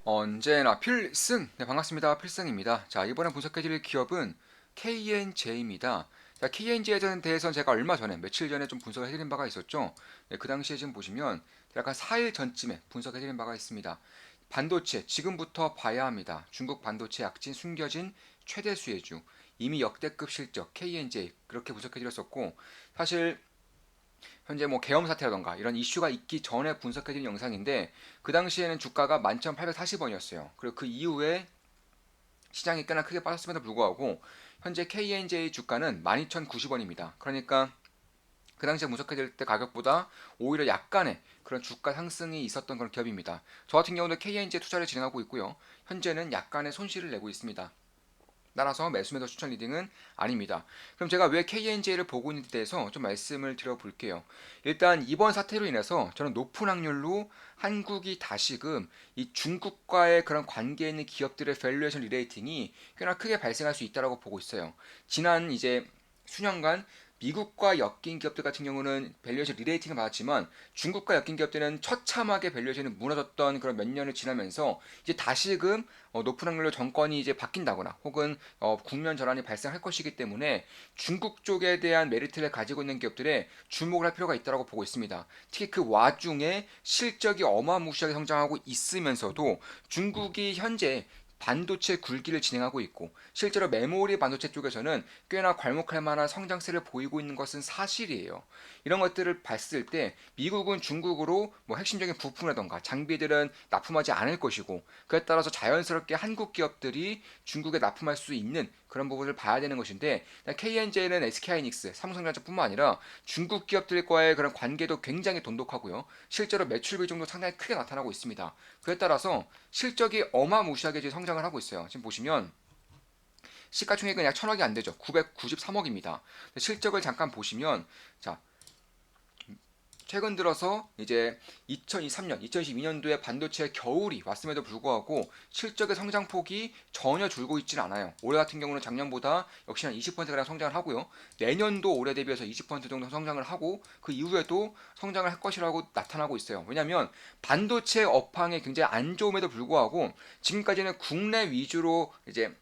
언제나 필승! 네, 반갑습니다. 필승입니다. 자, 이번에 분석해드릴 기업은 KNJ입니다. 자, KNJ에 대해서는 제가 얼마 전에, 며칠 전에 좀 분석을 해드린 바가 있었죠. 네, 그 당시에 지금 보시면 대략 한 4일 전쯤에 분석해드린 바가 있습니다. 반도체, 지금부터 봐야 합니다. 중국 반도체 약진 숨겨진 최대 수혜주, 이미 역대급 실적, KNJ, 그렇게 분석해드렸었고, 사실 현재 뭐 계엄 사태라던가 이런 이슈가 있기 전에 분석해드린 영상인데 그 당시에는 주가가 11,840원이었어요. 그리고 그 이후에 시장이 꽤나 크게 빠졌음에도 불구하고 현재 KNJ 주가는 12,090원입니다. 그러니까 그 당시에 분석해드릴 때 가격보다 오히려 약간의 그런 주가 상승이 있었던 그런 기업입니다. 저 같은 경우는 KNJ 투자를 진행하고 있고요. 현재는 약간의 손실을 내고 있습니다. 따라서 매수 추천 리딩은 아닙니다. 그럼 제가 왜 KNJ를 보고 있는지에 대해서 좀 말씀을 드려볼게요. 일단 이번 사태로 인해서 저는 높은 확률로 한국이 다시금 이 중국과의 그런 관계에 있는 기업들의 밸류에이션 리레이팅이 꽤나 크게 발생할 수 있다고 보고 있어요. 지난 이제 수년간 미국과 엮인 기업들 같은 경우는 밸류에이션 리레이팅을 받았지만 중국과 엮인 기업들은 처참하게 밸류에이션이 무너졌던 그런 몇 년을 지나면서 이제 다시금 높은 확률로 정권이 이제 바뀐다거나 혹은 국면 전환이 발생할 것이기 때문에 중국 쪽에 대한 메리트를 가지고 있는 기업들에 주목을 할 필요가 있다고 보고 있습니다. 특히 그 와중에 실적이 어마무시하게 성장하고 있으면서도 중국이 현재 반도체 굴기를 진행하고 있고 실제로 메모리 반도체 쪽에서는 꽤나 괄목할 만한 성장세를 보이고 있는 것은 사실이에요. 이런 것들을 봤을 때 미국은 중국으로 뭐 핵심적인 부품이라던가 장비들은 납품하지 않을 것이고 그에 따라서 자연스럽게 한국 기업들이 중국에 납품할 수 있는 그런 부분을 봐야 되는 것인데 KNJ는 SK하이닉스, 삼성전자뿐만 아니라 중국 기업들과의 그런 관계도 굉장히 돈독하고요. 실제로 매출 비중도 상당히 크게 나타나고 있습니다. 그에 따라서 실적이 어마무시하게 지금 성장을 하고 있어요. 지금 보시면 시가총액은 약 1,000억이 안 되죠. 993억입니다. 실적을 잠깐 보시면 자, 최근 들어서 이제 2023년, 2022년도에 반도체 겨울이 왔음에도 불구하고 실적의 성장폭이 전혀 줄고 있지는 않아요. 올해 같은 경우는 작년보다 역시나 20%가량 성장을 하고요. 내년도 올해 대비해서 20% 정도 성장을 하고 그 이후에도 성장을 할 것이라고 나타나고 있어요. 왜냐하면 반도체 업황이 굉장히 안 좋음에도 불구하고 지금까지는 국내 위주로 이제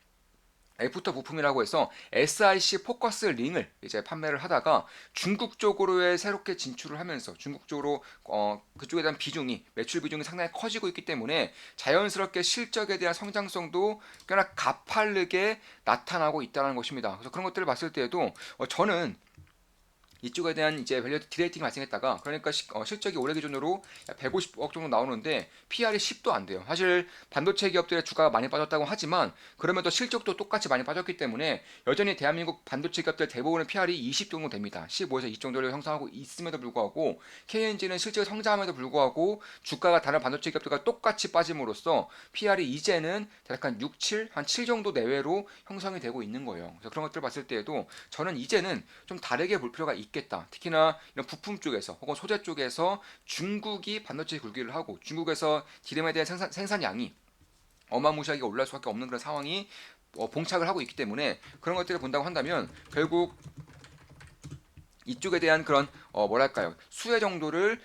애프터 부품이라고 해서 SiC 포커스 링을 이제 판매를 하다가 중국 쪽으로의 새롭게 진출을 하면서 중국 쪽으로 그쪽에 대한 비중이 매출 비중이 상당히 커지고 있기 때문에 자연스럽게 실적에 대한 성장성도 꽤나 가파르게 나타나고 있다는 것입니다. 그래서 그런 것들을 봤을 때에도 저는 이쪽에 대한 이제 밸류 디레이팅이 발생했다가 그러니까 실적이 올해 기준으로 150억 정도 나오는데 PR이 10도 안 돼요. 사실 반도체 기업들의 주가가 많이 빠졌다고 하지만 그러면 또 실적도 똑같이 많이 빠졌기 때문에 여전히 대한민국 반도체 기업들 대부분의 PR이 20 정도 됩니다. 15에서 20 정도를 형성하고 있음에도 불구하고 KNG는 실제 성장함에도 불구하고 주가가 다른 반도체 기업들과 똑같이 빠짐으로써 PR이 이제는 대략 한 6, 7, 한 7 정도 내외로 형성이 되고 있는 거예요. 그래서 그런 것들을 봤을 때에도 저는 이제는 좀 다르게 볼 필요가 있겠다. 특히나 이런 부품 쪽에서 혹은 소재 쪽에서 중국이 반도체 굴기를 하고 중국에서 디램에 대한 생산량이 어마무시하게 올라갈 수밖에 없는 그런 상황이 봉착을 하고 있기 때문에 그런 것들을 본다고 한다면 결국 이쪽에 대한 그런 뭐랄까요 수혜 정도를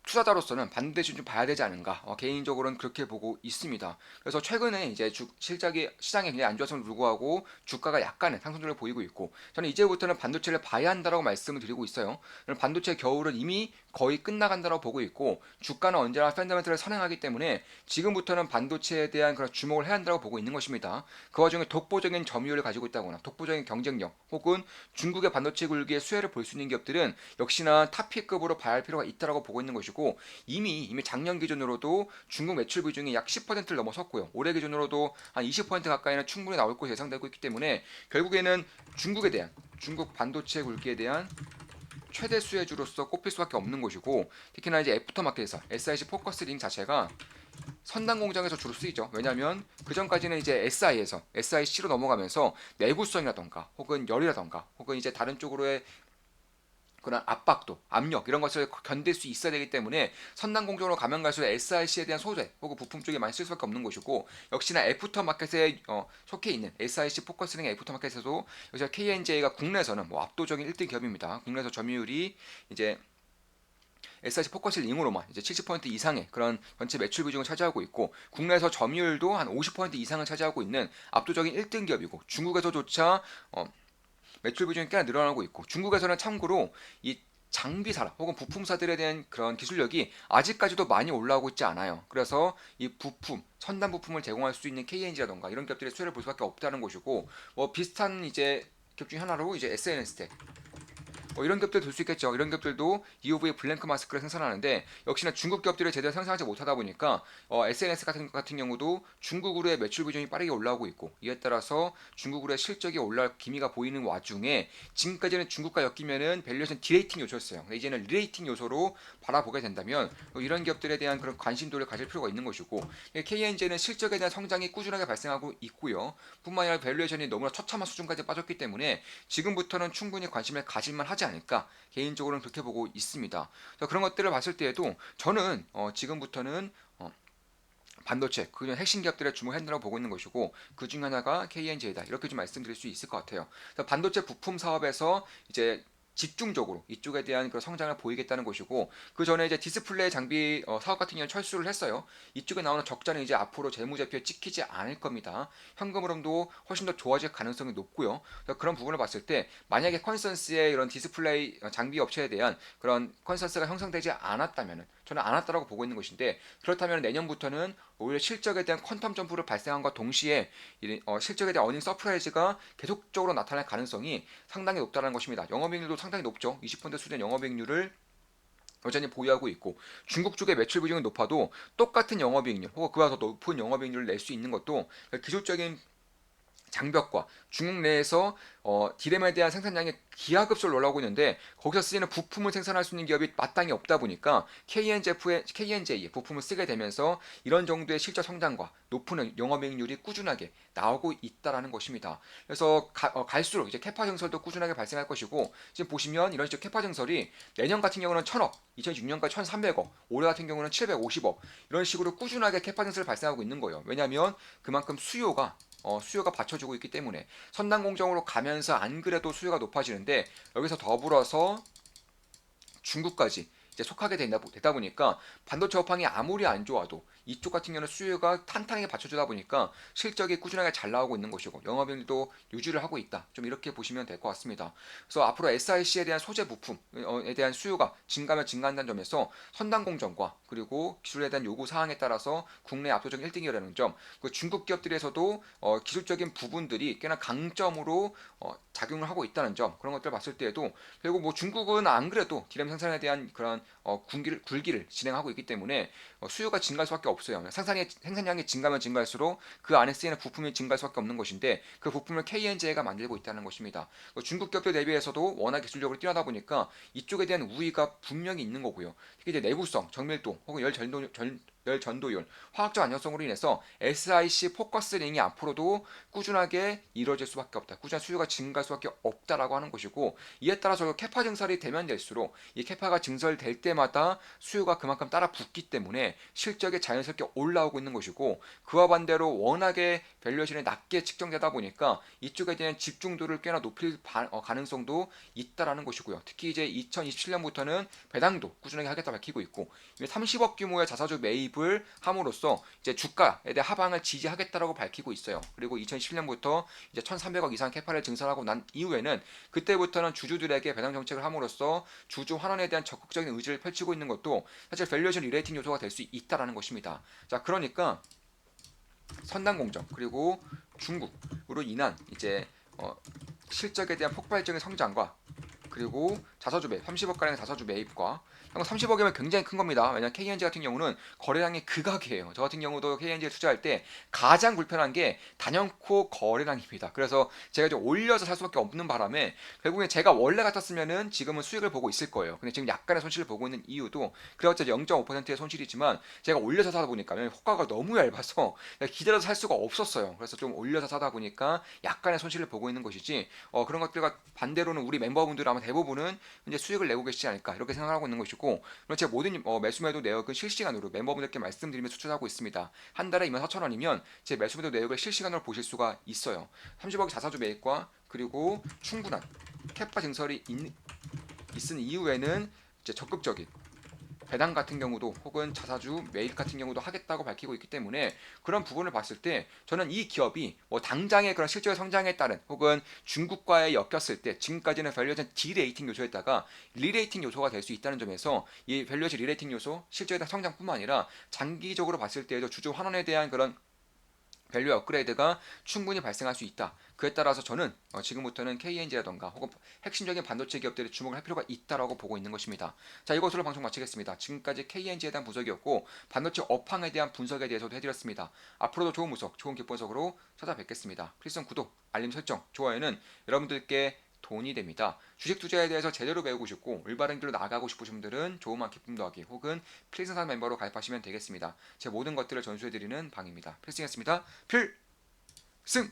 투자자로서는 반드시 좀 봐야 되지 않은가 개인적으로는 그렇게 보고 있습니다. 그래서 최근에 이제 실적이 시장이 굉장히 안 좋았음에도 불구하고 주가가 약간의 상승률을 보이고 있고 저는 이제부터는 반도체를 봐야 한다라고 말씀을 드리고 있어요. 반도체 겨울은 이미 거의 끝나간다고 보고 있고 주가는 언제나 펀더멘털을 선행하기 때문에 지금부터는 반도체에 대한 그런 주목을 해야 한다고 보고 있는 것입니다. 그 와중에 독보적인 점유율을 가지고 있다거나 독보적인 경쟁력 혹은 중국의 반도체 굴기의 수혜를 볼 수 있는 기업들은 역시나 탑픽급으로 봐야 할 필요가 있다고 보고 있는 것이고 이미 작년 기준으로도 중국 매출 비중이 약 10%를 넘어섰고요. 올해 기준으로도 한 20% 가까이는 충분히 나올 것으로 예상되고 있기 때문에 결국에는 중국에 대한 중국 반도체 굴기에 대한 최대 수혜주로서 꼽힐 수밖에 없는 것이고 특히나 이제 애프터마켓에서 SiC 포커스 링 자체가 선단 공장에서 주로 쓰이죠. 왜냐하면 그 전까지는 이제 SI에서 SIC로 넘어가면서 내구성이라던가 혹은 열이라던가 혹은 이제 다른 쪽으로의 그런 압박도, 압력 이런 것을 견딜 수 있어야 되기 때문에 선단 공정으로 가면 갈수록 SIC에 대한 소재 혹은 부품 쪽에 많이 쓸 수밖에 없는 것이고 역시나 애프터 마켓에 속해 있는 SIC 포커스링 애프터 마켓에서도 여기서 KNJ가 국내에서는 뭐 압도적인 1등 기업입니다. 국내에서 점유율이 이제 SIC 포커스 링으로만 이제 70% 이상의 그런 전체 매출 비중을 차지하고 있고 국내에서 점유율도 한 50% 이상을 차지하고 있는 압도적인 1등 기업이고 중국에서조차 매출 비중이 꽤나 늘어나고 있고 중국에서는 참고로 이 장비사라 혹은 부품사들에 대한 그런 기술력이 아직까지도 많이 올라오고 있지 않아요. 그래서 이 부품, 첨단 부품을 제공할 수 있는 KNG라던가 이런 기업들의 수혜를 볼 수밖에 없다는 것이고 뭐 비슷한 이제 기업 중 하나로 이제 SNS텍 이런 기업들 들 수 있겠죠. 이런 기업들도 EUV 블랭크 마스크를 생산하는데 역시나 중국 기업들을 제대로 생산하지 못하다 보니까 SNS 같은 경우도 중국으로의 매출 비중이 빠르게 올라오고 있고 이에 따라서 중국으로의 실적이 올라올 기미가 보이는 와중에 지금까지는 중국과 엮이면은 밸류에이션 디레이팅 요소였어요. 근데 이제는 리레이팅 요소로 바라보게 된다면 이런 기업들에 대한 그런 관심도를 가질 필요가 있는 것이고 KNG는 실적에 대한 성장이 꾸준하게 발생하고 있고요. 뿐만 아니라 밸류에이션이 너무나 처참한 수준까지 빠졌기 때문에 지금부터는 충분히 관심을 가질만 하지 않을까 개인적으로는 그렇게 보고 있습니다. 그런 것들을 봤을 때에도 저는 지금부터는 반도체 그런 핵심 기업들의 주목 핸들라고 보고 있는 것이고 그 중 하나가 KNJ다 이렇게 좀 말씀드릴 수 있을 것 같아요. 반도체 부품 사업에서 이제 집중적으로 이쪽에 대한 그런 성장을 보이겠다는 것이고 그 전에 이제 디스플레이 장비 사업 같은 경우는 철수를 했어요. 이쪽에 나오는 적자는 이제 앞으로 재무제표에 찍히지 않을 겁니다. 현금 흐름도 훨씬 더 좋아질 가능성이 높고요. 그런 부분을 봤을 때 만약에 컨센서스의 이런 디스플레이 장비 업체에 대한 그런 컨센서스가 형성되지 않았다면은 저는 않았다라고 보고 있는 것인데 그렇다면 내년부터는 오히려 실적에 대한 퀀텀 점프를 발생한과 동시에 실적에 대한 어닝 서프라이즈가 계속적으로 나타날 가능성이 상당히 높다는 것입니다. 영업이익률도 상당히 높죠. 20% 수준의 영업이익률을 여전히 보유하고 있고 중국 쪽의 매출 비중이 높아도 똑같은 영업이익률 혹은 그와 더 높은 영업이익률을 낼 수 있는 것도 기술적인 장벽과 중국 내에서 디램에 대한 생산량이 기하급수로 올라오고 있는데 거기서 쓰이는 부품을 생산할 수 있는 기업이 마땅히 없다 보니까 KNJ의 부품을 쓰게 되면서 이런 정도의 실적 성장과 높은 영업이익률이 꾸준하게 나오고 있다라는 것입니다. 그래서 갈수록 이제 캐파 증설도 꾸준하게 발생할 것이고 지금 보시면 이런 식의 캐파 증설이 내년 같은 경우는 1000억, 2006년까지 1300억, 올해 같은 경우는 750억 이런 식으로 꾸준하게 캐파 증설이 발생하고 있는 거예요. 왜냐하면 그만큼 수요가 받쳐주고 있기 때문에 선단 공정으로 가면서 안 그래도 수요가 높아지는데 여기서 더불어서 중국까지 이제 속하게 되다 보니까 반도체 업황이 아무리 안 좋아도 이쪽 같은 경우는 수요가 탄탄하게 받쳐주다 보니까 실적이 꾸준하게 잘 나오고 있는 것이고 영업이익도 유지를 하고 있다. 좀 이렇게 보시면 될 것 같습니다. 그래서 앞으로 SIC에 대한 소재 부품에 대한 수요가 증가하면 증가한다는 점에서 선단 공정과 그리고 기술에 대한 요구 사항에 따라서 국내 압도적인 1등이라는 점, 그 중국 기업들에서도 기술적인 부분들이 꽤나 강점으로 작용을 하고 있다는 점 그런 것들을 봤을 때에도 그리고 뭐 중국은 안 그래도 디램 생산에 대한 그런 굴기를 진행하고 있기 때문에 수요가 증가할 수밖에 없어요. 생산량이 증가하면 증가할수록 그 안에 쓰이는 부품이 증가할 수밖에 없는 것인데 그 부품을 KNJ가 만들고 있다는 것입니다. 중국 기업들 대비해서도 워낙 기술력으로 뛰어나다 보니까 이쪽에 대한 우위가 분명히 있는 거고요. 특히 이제 내구성, 정밀도 혹은 열전도율, 화학적 안정성으로 인해서 SIC 포커스 링이 앞으로도 꾸준하게 이루어질 수밖에 없다. 꾸준한 수요가 증가할 수밖에 없다라고 하는 것이고 이에 따라서 캐파 증설이 되면 될수록 이 캐파가 증설될 때마다 수요가 그만큼 따라 붙기 때문에 실적이 자연스럽게 올라오고 있는 것이고 그와 반대로 워낙에 밸류에이션이 낮게 측정되다 보니까 이쪽에 대한 집중도를 꽤나 높일 가능성도 있다라는 것이고요. 특히 이제 2027년부터는 배당도 꾸준하게 하겠다 밝히고 있고 30억 규모의 자사주 매입을 함으로써 이제 주가에 대한 하방을 지지하겠다라고 밝히고 있어요. 그리고 2017년부터 이제 1,300억 이상 캐파를 증설하고 난 이후에는 그때부터는 주주들에게 배당 정책을 함으로써 주주 환원에 대한 적극적인 의지를 펼치고 있는 것도 사실 밸류에이션 리레이팅 요소가 될 수 있다라는 것입니다. 자, 그러니까 선단 공정 그리고 중국으로 인한 이제 실적에 대한 폭발적인 성장과 그리고 자사주 매입, 30억 가량의 자사주 매입과 30억이면 굉장히 큰 겁니다. 왜냐하면 KNG 같은 경우는 거래량이 극악이에요. 저 같은 경우도 KNG에 투자할 때 가장 불편한 게 단연코 거래량입니다. 그래서 제가 좀 올려서 살 수밖에 없는 바람에 결국에 제가 원래 같았으면은 지금은 수익을 보고 있을 거예요. 근데 지금 약간의 손실을 보고 있는 이유도 그래봤자 0.5%의 손실이지만 제가 올려서 사다 보니까 효과가 너무 얇아서 기다려서 살 수가 없었어요. 그래서 좀 올려서 사다 보니까 약간의 손실을 보고 있는 것이지 그런 것들과 반대로는 우리 멤버분들 아마 대부분은 이제 수익을 내고 계시지 않을까 이렇게 생각하고 있는 것이고 그리고 제 모든 매수매도 내역은 실시간으로 멤버분들께 말씀드리며 추천하고 있습니다. 한 달에 24,000원이면 제 매수매도 내역을 실시간으로 보실 수가 있어요. 30억의 자사주 매입과 그리고 충분한 캐파 증설이 있은 이후에는 이제 적극적인 배당 같은 경우도 혹은 자사주 매입 같은 경우도 하겠다고 밝히고 있기 때문에 그런 부분을 봤을 때 저는 이 기업이 뭐 당장의 그런 실질 성장에 따른 혹은 중국과의 엮였을 때 지금까지는 밸류에이션 디레이팅 요소였다가 리레이팅 요소가 될 수 있다는 점에서 이 밸류에이션 리레이팅 요소 실질의 성장뿐만 아니라 장기적으로 봤을 때에도 주주 환원에 대한 그런 밸류 업그레이드가 충분히 발생할 수 있다. 그에 따라서 저는 지금부터는 KNG라던가 혹은 핵심적인 반도체 기업들에 주목을 할 필요가 있다라고 보고 있는 것입니다. 자, 이것으로 방송 마치겠습니다. 지금까지 KNG에 대한 분석이었고 반도체 업황에 대한 분석에 대해서도 해드렸습니다. 앞으로도 좋은 분석, 좋은 기업 분석으로 찾아뵙겠습니다. 필성 구독, 알림 설정, 좋아요는 여러분들께 돈이 됩니다. 주식 투자에 대해서 제대로 배우고 싶고 올바른 길로 나가고 싶으신 분들은 조그만 기쁨 더하기 혹은 필승산 멤버로 가입하시면 되겠습니다. 제 모든 것들을 전수해드리는 방입니다. 필승이었습니다. 필승!